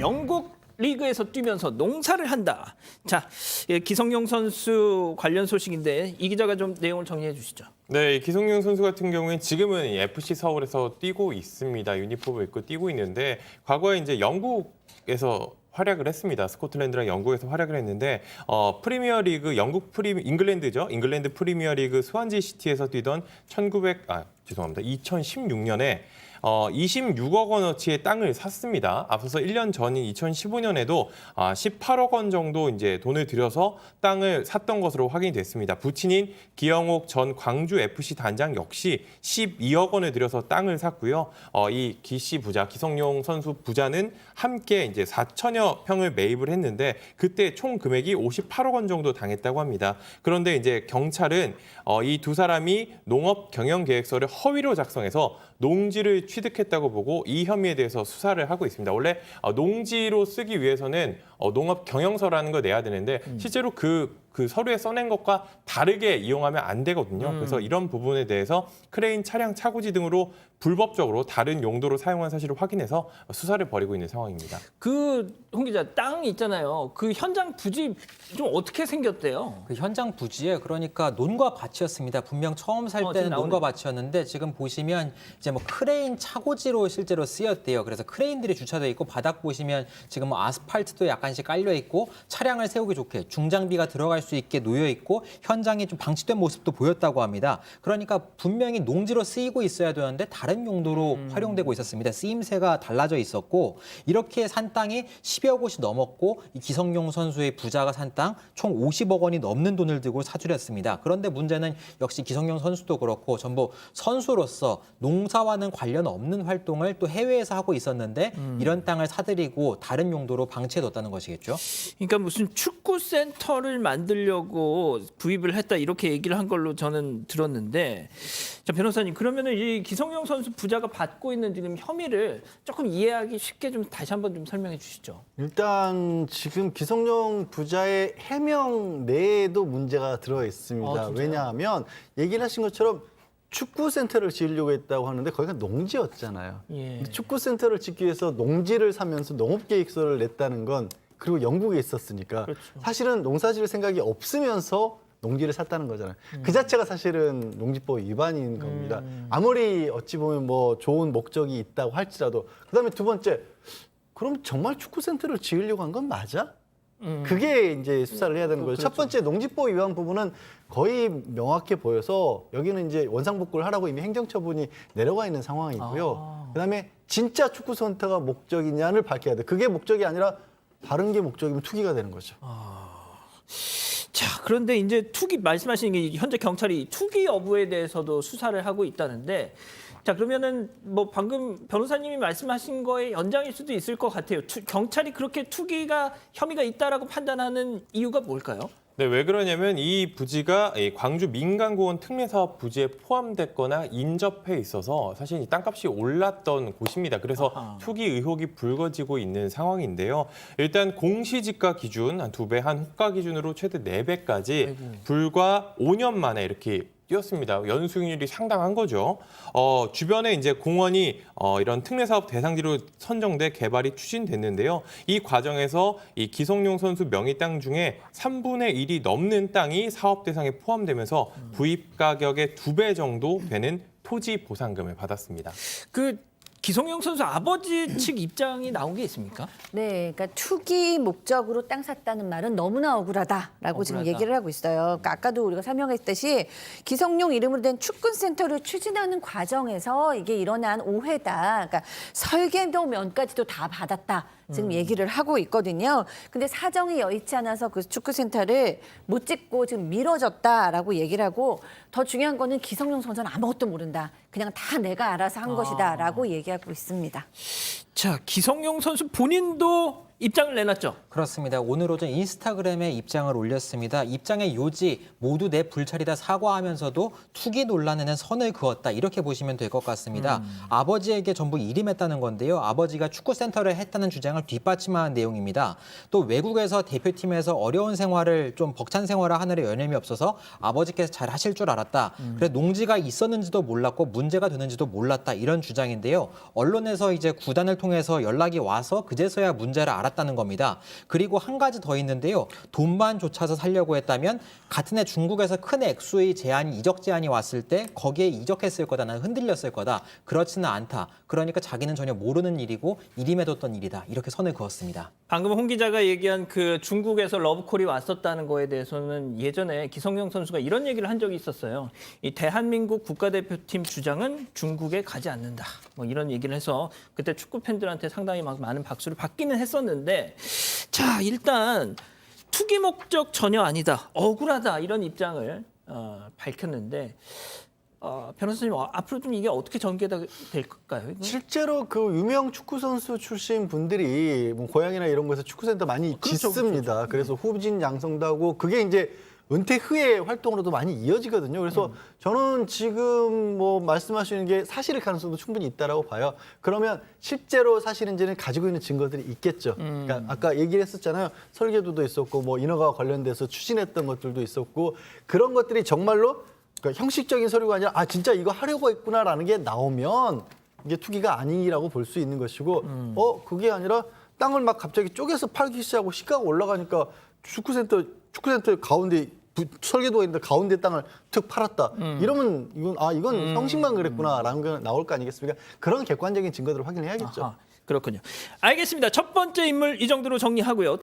영국 리그에서 뛰면서 농사를 한다. 자, 예, 기성용 선수 관련 소식인데 이 기자가 좀 내용을 정리해 주시죠. 네, 기성용 선수 같은 경우엔 지금은 FC 서울에서 뛰고 있습니다. 유니폼을 입고 뛰고 있는데 과거에 이제 영국에서 활약을 했습니다. 스코틀랜드랑 영국에서 활약을 했는데 프리미어리그 잉글랜드죠. 잉글랜드 프리미어리그 스완지 시티에서 뛰던 2016년에 26억 원어치의 땅을 샀습니다. 앞서서 1년 전인 2015년에도 18억 원 정도 이제 돈을 들여서 땅을 샀던 것으로 확인이 됐습니다. 부친인 기영옥 전 광주 FC 단장 역시 12억 원을 들여서 땅을 샀고요. 이 기씨 부자, 기성용 선수 부자는 함께 이제 4천여 평을 매입을 했는데 그때 총 금액이 58억 원 정도 당했다고 합니다. 그런데 이제 경찰은 이 두 사람이 농업 경영 계획서를 허위로 작성해서 농지를 취득했다고 보고 이 혐의에 대해서 수사를 하고 있습니다. 원래 농지로 쓰기 위해서는 농업 경영서라는 걸 내야 되는데 실제로 그 서류에 써낸 것과 다르게 이용하면 안 되거든요. 그래서 이런 부분에 대해서 크레인 차량 차고지 등으로 불법적으로 다른 용도로 사용한 사실을 확인해서 수사를 벌이고 있는 상황입니다. 홍 기자, 땅 있잖아요. 그 현장 부지 좀 어떻게 생겼대요? 그 현장 부지에 그러니까 논과 밭이었습니다. 분명 처음 살 때는 논과 밭이었는데 지금 보시면 이제 뭐 크레인 차고지로 실제로 쓰였대요. 그래서 크레인들이 주차돼 있고 바닥 보시면 지금 뭐 아스팔트도 약간씩 깔려 있고 차량을 세우기 좋게 중장비가 들어갈 수 있게 놓여 있고 현장이 좀 방치된 모습도 보였다고 합니다. 그러니까 분명히 농지로 쓰이고 있어야 되는데 다른 용도로 활용되고 있었습니다. 쓰임새가 달라져 있었고 이렇게 산 땅이 10여 곳이 넘었고 이 기성용 선수의 부자가 산 땅 총 50억 원이 넘는 돈을 들고 사주렸습니다. 그런데 문제는 역시 기성용 선수도 그렇고 전부 선수로서 농사와는 관련 없는 활동을 또 해외에서 하고 있었는데 이런 땅을 사들이고 다른 용도로 방치해뒀다는 것이겠죠. 그러니까 무슨 축구 센터를 만들려고 구입을 했다 이렇게 얘기를 한 걸로 저는 들었는데, 자 변호사님, 그러면은 이 기성용 선수 부자가 받고 있는 지금 혐의를 조금 이해하기 쉽게 좀 다시 한번 좀 설명해 주시죠. 일단 지금 기성용 부자의 해명 내에도 문제가 들어 있습니다. 왜냐하면 얘기를 하신 것처럼 축구센터를 지으려고 했다고 하는데 거기가 농지였잖아요. 예. 축구센터를 짓기 위해서 농지를 사면서 농업계획서를 냈다는 건, 그리고 영국에 있었으니까 그렇죠. 사실은 농사 지을 생각이 없으면서 농지를 샀다는 거잖아요. 그 자체가 사실은 농지법 위반인 겁니다. 아무리 어찌 보면 뭐 좋은 목적이 있다고 할지라도. 그다음에 두 번째, 그럼 정말 축구센터를 지으려고 한 건 맞아? 그게 이제 수사를 해야 되는 거죠. 첫 번째, 농지법 위반 부분은 거의 명확해 보여서 여기는 이제 원상복구를 하라고 이미 행정처분이 내려가 있는 상황이고요. 그다음에 진짜 축구센터가 목적이냐를 밝혀야 돼. 그게 목적이 아니라 다른 게 목적이면 투기가 되는 거죠. 자, 그런데 이제 투기 말씀하신 게 현재 경찰이 투기 여부에 대해서도 수사를 하고 있다는데, 자 그러면은 뭐 방금 변호사님이 말씀하신 거에 연장일 수도 있을 것 같아요. 경찰이 그렇게 투기가 혐의가 있다라고 판단하는 이유가 뭘까요? 네, 왜 그러냐면 이 부지가 광주 민간공원 특례사업 부지에 포함됐거나 인접해 있어서 사실 이 땅값이 올랐던 곳입니다. 그래서 투기 의혹이 불거지고 있는 상황인데요. 일단 공시지가 기준 한 2배, 한 호가 기준으로 최대 4배까지 불과 5년 만에 이렇게 뛰었습니다. 연수익률이 상당한 거죠. 주변에 이제 공원이 이런 특례사업 대상지로 선정돼 개발이 추진됐는데요. 이 과정에서 이 기성용 선수 명의 땅 중에 3분의 1이 넘는 땅이 사업 대상에 포함되면서 구입 가격의 2배 정도 되는 토지 보상금을 받았습니다. 기성용 선수 아버지 측 입장이 나온 게 있습니까? 네, 그러니까 투기 목적으로 땅 샀다는 말은 너무나 억울하다라고 지금 얘기를 하고 있어요. 그러니까 아까도 우리가 설명했듯이 기성용 이름으로 된 축구센터를 추진하는 과정에서 이게 일어난 오해다. 그러니까 설계도 면까지도 다 받았다. 지금 얘기를 하고 있거든요. 근데 사정이 여의치 않아서 그 축구센터를 못 짓고 지금 미뤄졌다라고 얘기를 하고, 더 중요한 거는 기성용 선수는 아무것도 모른다. 그냥 다 내가 알아서 한 것이다라고 얘기하고 있습니다. 자, 기성용 선수 본인도 입장을 내놨죠. 그렇습니다. 오늘 오전 인스타그램에 입장을 올렸습니다. 입장의 요지 모두 내 불찰이다 사과하면서도 투기 논란에는 선을 그었다. 이렇게 보시면 될 것 같습니다. 아버지에게 전부 일임했다는 건데요. 아버지가 축구센터를 했다는 주장을 뒷받침하는 내용입니다. 또 외국에서 대표팀에서 어려운 생활을 좀 벅찬 생활을 하느라 여념이 없어서 아버지께서 잘 하실 줄 알았다. 그래서 농지가 있었는지도 몰랐고 문제가 되는지도 몰랐다. 이런 주장인데요. 언론에서 이제 구단을 통해서 연락이 와서 그제서야 문제를 알았다는 겁니다. 그리고 한 가지 더 있는데요. 돈만 쫓아서 살려고 했다면 같은 해 중국에서 큰 액수의 제한이 이적 제한이 왔을 때 거기에 이적했을 거다. 나는 흔들렸을 거다. 그렇지는 않다. 그러니까 자기는 전혀 모르는 일이고 일임해뒀던 일이다. 이렇게 선을 그었습니다. 방금 홍 기자가 얘기한 그 중국에서 러브콜이 왔었다는 거에 대해서는 예전에 기성용 선수가 이런 얘기를 한 적이 있었어요. 이 대한민국 국가대표팀 주장은 중국에 가지 않는다. 뭐 이런 얘기를 해서 그때 축구 팬들한테 상당히 막 많은 박수를 받기는 했었는데, 자 일단 투기 목적 전혀 아니다, 억울하다 이런 입장을 밝혔는데. 변호사님 앞으로 좀 이게 어떻게 전개가 될까요? 이거? 실제로 그 유명 축구 선수 출신 분들이 뭐 고향이나 이런 곳에서 축구센터 많이 그렇죠, 짓습니다. 그래서 후진 양성도 하고 그게 이제 은퇴 후의 활동으로도 많이 이어지거든요. 그래서 저는 지금 뭐 말씀하시는 게 사실일 가능성도 충분히 있다라고 봐요. 그러면 실제로 사실인지는 가지고 있는 증거들이 있겠죠. 그러니까 아까 얘기를 했었잖아요. 설계도도 있었고 뭐 인허가와 관련돼서 추진했던 것들도 있었고 그런 것들이 정말로 그러니까 형식적인 서류가 아니라 아 진짜 이거 하려고 했구나라는 게 나오면 이게 투기가 아니라고 볼 수 있는 것이고 그게 아니라 땅을 막 갑자기 쪼개서 팔기 시작하고 시가가 올라가니까 축구센터 가운데 설계도가 있는데 가운데 땅을 툭 팔았다. 이러면 이건 형식만 그랬구나라는 게 나올 거 아니겠습니까? 그런 객관적인 증거들을 확인해야겠죠. 아하, 그렇군요. 알겠습니다. 첫 번째 인물 이 정도로 정리하고요.